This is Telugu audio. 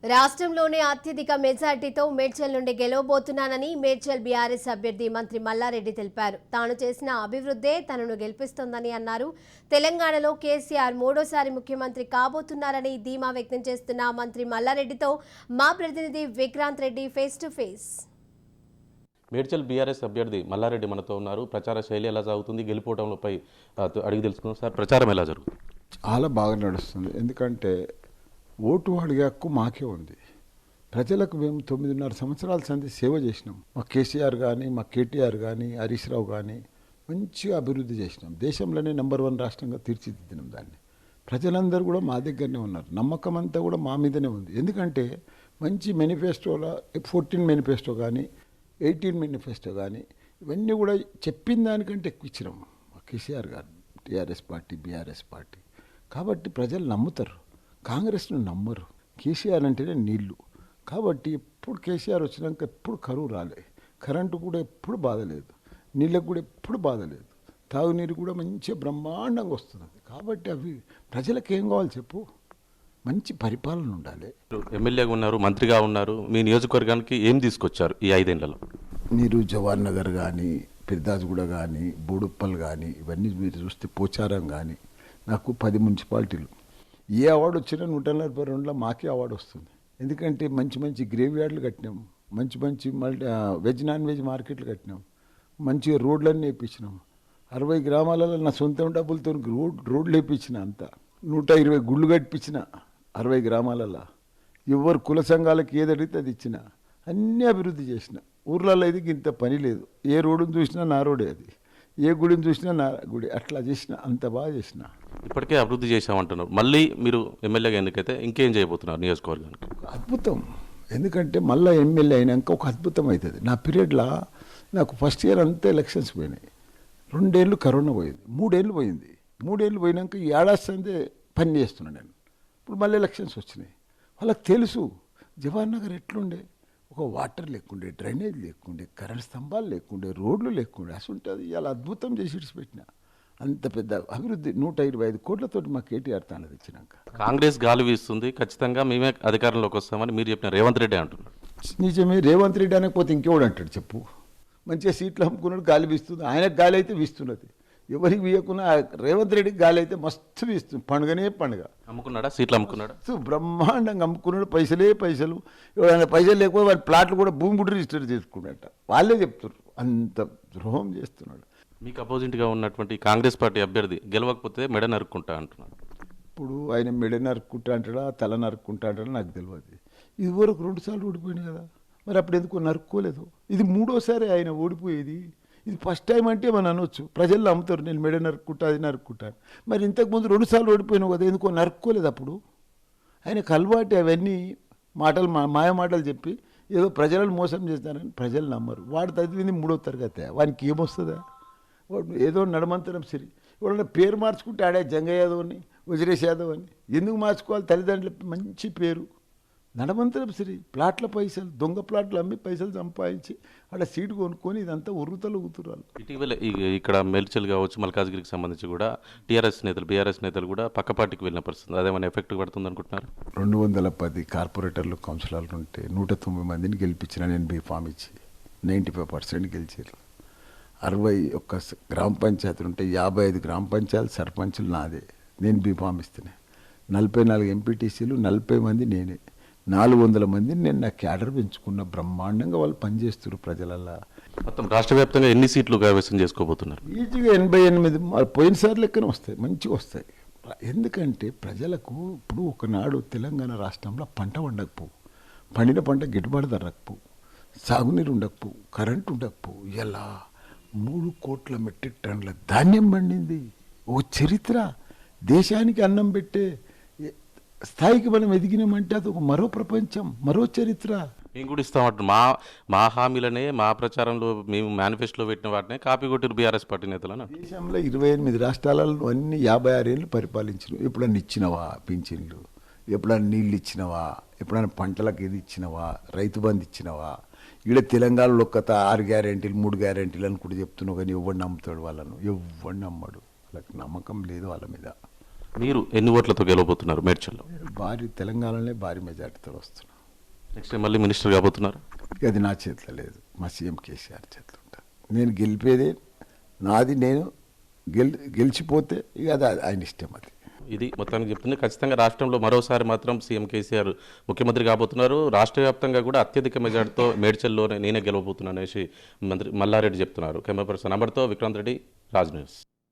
రాష్ట్రంలోనే అత్యధిక మెజార్టీతో మేడ్చల్ నుండి గెలవబోతున్నానని మేడ్చల్ బీఆర్ఎస్ అభ్యర్థి మంత్రి మల్లారెడ్డి తెలిపారు. తాను చేసిన అభివృద్ధే తనను గెలిపిస్తోందని అన్నారు. తెలంగాణలో కేసీఆర్ మూడోసారి ముఖ్యమంత్రి కాబోతున్నారని ధీమా వ్యక్తం చేస్తున్న మంత్రి మల్లారెడ్డితో మా ప్రతినిధి Vikrant Reddy face to face. Medchal BRS అభ్యర్థి మల్లారెడ్డి మనతో ఉన్నారు. ప్రచార శైలి ఎలా సాగుతుంది, గెలుపోవడంపై అడిగి తెలుసుకుందాం. సార్, ప్రచారం ఎలా జరుగుతుంది? చాలా బాగా నడుస్తుంది. ఎందుకంటే ఓటు అడిగే హక్కు మాకే ఉంది. ప్రజలకు మేము 9.5 సంవత్సరాల సంది సేవ చేసినాం. మా కేసీఆర్ కానీ, మా కేటీఆర్ కానీ, హరీష్ రావు కానీ మంచిగా అభివృద్ధి చేసినాం. దేశంలోనే నెంబర్ 1 రాష్ట్రంగా తీర్చిదిద్దినాం దాన్ని. ప్రజలందరూ కూడా మా దగ్గరనే ఉన్నారు. నమ్మకం అంతా కూడా మా మీదనే ఉంది. ఎందుకంటే మంచి మేనిఫెస్టోలో 14 మేనిఫెస్టో కానీ, 18 మేనిఫెస్టో కానీ ఇవన్నీ కూడా చెప్పిన దానికంటే ఎక్కువ ఇచ్చినాం మా కేసీఆర్ గారు, టీఆర్ఎస్ పార్టీ, బీఆర్ఎస్ పార్టీ. కాబట్టి ప్రజలు నమ్ముతారు, కాంగ్రెస్ను నమ్మరు. కేసీఆర్ అంటేనే నీళ్లు. కాబట్టి ఎప్పుడు కేసీఆర్ వచ్చినాక ఎప్పుడు కరువు రాలే, కరెంటు కూడా ఎప్పుడు బాధలేదు, నీళ్ళకు కూడా ఎప్పుడు బాధలేదు, తాగునీరు కూడా మంచిగా బ్రహ్మాండంగా వస్తున్నది. కాబట్టి అవి ప్రజలకు ఏం కావాలి చెప్పు? మంచి పరిపాలన ఉండాలి. ఎమ్మెల్యేగా ఉన్నారు, మంత్రిగా ఉన్నారు. మీ నియోజకవర్గానికి ఏం తీసుకొచ్చారు ఈ 5 ఏళ్లలో? మీరు జవహర్ నగర్ కానీ, పిర్దాజ్గూడ కానీ, బోడుప్పల్ కానీ ఇవన్నీ మీరు చూస్తే, పోచారం కానీ, నాకు 10 మున్సిపాలిటీలు. ఏ అవార్డు వచ్చినా 142లో మాకే అవార్డు వస్తుంది. ఎందుకంటే మంచి మంచి గ్రేవ్ యార్డ్లు కట్టినాం, మంచి మంచి వెజ్ నాన్ వెజ్ మార్కెట్లు కట్టినాం, మంచిగా రోడ్లన్నీ వేయించినాం. 60 గ్రామాలలో నా సొంత డబ్బులతో రోడ్లు వేయించిన. అంతా 120 గుళ్ళు కట్టించిన 60 గ్రామాలలో. ఎవరు కుల సంఘాలకు ఏది అడిగితే అది ఇచ్చిన. అన్నీ అభివృద్ధి చేసిన. ఊర్లలో అయితే ఇంత పని లేదు. ఏ రోడ్డును చూసినా నా రోడే, అది ఏ గుడిని చూసినా నా గుడి. అట్లా చేసిన, అంత బాగా చేసిన. ఇప్పటికే అభివృద్ధి చేశామంటున్నారు. మళ్ళీ మీరు ఎమ్మెల్యేగా ఎన్నికైతే ఇంకేం చేయబోతున్నారు నియోజకవర్గానికి? అద్భుతం. ఎందుకంటే మళ్ళీ ఎమ్మెల్యే అయినాక ఒక అద్భుతం అవుతుంది. నా పీరియడ్లో నాకు ఫస్ట్ ఇయర్ అంతా ఎలక్షన్స్ పోయినాయి. 2 ఏళ్ళు కరోనా పోయింది, 3 ఏళ్ళు పోయింది. 3 ఏళ్ళు పోయినాక ఈ ఏడాది పని చేస్తున్నాను నేను. ఇప్పుడు మళ్ళీ ఎలక్షన్స్ వచ్చినాయి. వాళ్ళకి తెలుసు జవహర్ నగర్ ఎట్లుండే, ఒక వాటర్ లేకుండే, డ్రైనేజ్ లేకుండే, కరెంట్ స్తంభాలు లేకుండే, రోడ్లు లేకుండే. అసలు ఉంటుంది. ఇలా అద్భుతం చేసి విడిచిపెట్టిన. అంత పెద్ద అభివృద్ధి 125 కోట్లతోటి మా కేటీఆర్ తాను తెచ్చినాక. కాంగ్రెస్ గాలి వీస్తుంది, ఖచ్చితంగా మేమే అధికారంలోకి వస్తామని మీరు చెప్పిన రేవంత్ రెడ్డి అంటున్నారు. నిజమే. రేవంత్ రెడ్డి అనకపోతే ఇంకెవడు అంటాడు చెప్పు? మంచిగా సీట్లు అమ్ముకున్నాడు, గాలి వీస్తుంది. ఆయనకు గాలి అయితే వీస్తున్నది. ఎవరికి వీయకున్నా రేవంత్ రెడ్డికి గాలి అయితే మస్తు వీస్తుంది. పండుగనే పండుగ. అమ్ముకున్నాడా? సీట్లు అమ్ముకున్నాడా? బ్రహ్మాండంగా అమ్ముకున్నాడు. పైసలే పైసలు. ఎవరైనా పైసలు లేకపోతే వారి ప్లాట్లు కూడా భూమి కూడా రిజిస్టర్ చేసుకున్నట్ట. వాళ్ళే చెప్తున్నారు. అంత ద్రోహం చేస్తున్నాడు. మీకు అపోజిట్గా ఉన్నటువంటి కాంగ్రెస్ పార్టీ అభ్యర్థి గెలవకపోతే మెడ నరుక్కుంటా అంటున్నాడు. ఇప్పుడు ఆయన మెడ నరుక్కుంటా అంటాడా, తల నరుక్కుంటా అంటాడా నాకు తెలియదు. ఇది వరకు 2 సార్లు ఓడిపోయింది కదా, మరి అప్పుడు ఎందుకు నరుక్కోలేదు? ఇది 3వసారి ఆయన ఓడిపోయేది. ఇది ఫస్ట్ టైం అంటే మనం అనొచ్చు. ప్రజలు నమ్ముతారు నేను మెడ నరుక్కుంటా, అది నరుక్కుంటాను. మరి ఇంతకుముందు 2 సార్లు ఓడిపోయినావు కదా, ఎందుకో నరుక్కోలేదు అప్పుడు? ఆయనకు అలవాటు అవన్నీ మాటలు, మాయ మాటలు చెప్పి ఏదో ప్రజలను మోసం చేస్తానని. ప్రజలు నమ్మరు. వాడు చదివింది 3వ తరగతి. వానికి ఏమొస్తుందా? వాడు ఏదో నడమంతరం సరి. ఎవడన్నా పేరు మార్చుకుంటే ఆడే జంగ యాదవ్ అని, వజ్రేష్ యాదవ్ అని ఎందుకు మార్చుకోవాలి? తల్లిదండ్రుల మంచి పేరు. నడమంతరం సరి. ప్లాట్ల పైసలు, దొంగ ప్లాట్లు అమ్మి పైసలు సంపాదించి ఆడ సీటు కొనుక్కొని ఇదంతా ఉర్రుతలు ఊతురాలు. ఇటీవల ఇక్కడ మేడ్చల్ కావచ్చు, మల్కాజ్గిరికి సంబంధించి కూడా టీఆర్ఎస్ నేతలు, బీఆర్ఎస్ నేతలు కూడా పక్క పార్టీకి వెళ్ళిన పరిస్థితి. అదేమైనా ఎఫెక్ట్ పడుతుంది అనుకుంటున్నారు? 210 కార్పొరేటర్లు, కౌన్సిలర్లు ఉంటే 109 మందిని గెలిపించిన నేను బీఫామ్ ఇచ్చి 95% గెలిచారు. 61 గ్రామ పంచాయతీలు ఉంటే 55 గ్రామ పంచాయతీ సర్పంచులు నాదే, నేను బీఫామ్ ఇస్తేనే. 44 ఎంపీటీసీలు, 40 మంది నేనే. 400 మందిని నేను నా క్యాడర్ పెంచుకున్న. బ్రహ్మాండంగా వాళ్ళు పనిచేస్తారు ప్రజలల్లా. మొత్తం రాష్ట్ర వ్యాప్తంగా ఎన్ని సీట్లు కైవసం చేసుకోబోతున్నారు? ఈజీగా 88. పోయినసారి లెక్కన వస్తాయి, మంచిగా వస్తాయి. ఎందుకంటే ప్రజలకు ఇప్పుడు ఒకనాడు తెలంగాణ రాష్ట్రంలో పంట పండకపోవు, పండిన పంట గిట్టుబాటు ధర రాకపోవు, సాగునీరు ఉండకపోవు, కరెంటు ఉండకపోవు. ఇలా 3 కోట్ల మెట్రిక్ టన్నుల ధాన్యం పండింది. ఓ చరిత్ర. దేశానికి అన్నం పెట్టే స్థాయికి మనం ఎదిగినామంటే అది ఒక మరో ప్రపంచం, మరో చరిత్ర. మేము కూడా ఇస్తామంటారు. మా హామీలనే, మా ప్రచారంలో మేము మేనిఫెస్టోలో పెట్టిన వాటినే కాపీ కొట్టిరు బీఆర్ఎస్ పార్టీ నేతలను. దేశంలో 28 రాష్ట్రాలలో అన్ని 56 ఏళ్ళు పరిపాలించినావు. ఎప్పుడన్నా ఇచ్చినవా పింఛన్లు? ఎప్పుడన్నా నీళ్ళు ఇచ్చినవా? ఎప్పుడైనా పంటలకు ఇది ఇచ్చినవా? రైతు బంధు ఇచ్చినవా? ఇక్కడ తెలంగాణలో ఒక 6 గ్యారెంటీలు, 3 గ్యారెంటీలు అని కూడా చెప్తున్నావు. కానీ ఎవడు నమ్ముతాడు వాళ్ళను? ఎవడు నమ్మడు. వాళ్ళకి నమ్మకం లేదు వాళ్ళ మీద. మీరు ఎన్ని ఓట్లతో గెలవబోతున్నారు మేడ్చల్లో? భారీ తెలంగాణలోనే భారీ మెజార్టీతో వస్తున్నాం. నెక్స్ట్ టైం మళ్ళీ మినిస్టర్ కాబోతున్నారు? ఇక అది నా చేతిలో లేదు, మా సీఎం కేసీఆర్ చేతిలో ఉంటుంది. నేను గెలిపేదే నాది, నేను గెలిచిపోతే ఇక అది ఆయన ఇష్టం. అది ఇది మొత్తానికి చెప్తుంది. ఖచ్చితంగా రాష్ట్రంలో మరోసారి మాత్రం సీఎం కేసీఆర్ ముఖ్యమంత్రి కాబోతున్నారు. రాష్ట్ర వ్యాప్తంగా కూడా అత్యధిక మెజార్టీతో మేడ్చల్లోనే నేనే గెలవబోతున్నాను అనేసి మంత్రి మల్లారెడ్డి చెప్తున్నారు. కెమెరా పర్సన్ అమర్తో విక్రాంత్ రెడ్డి, రాజ్ న్యూస్.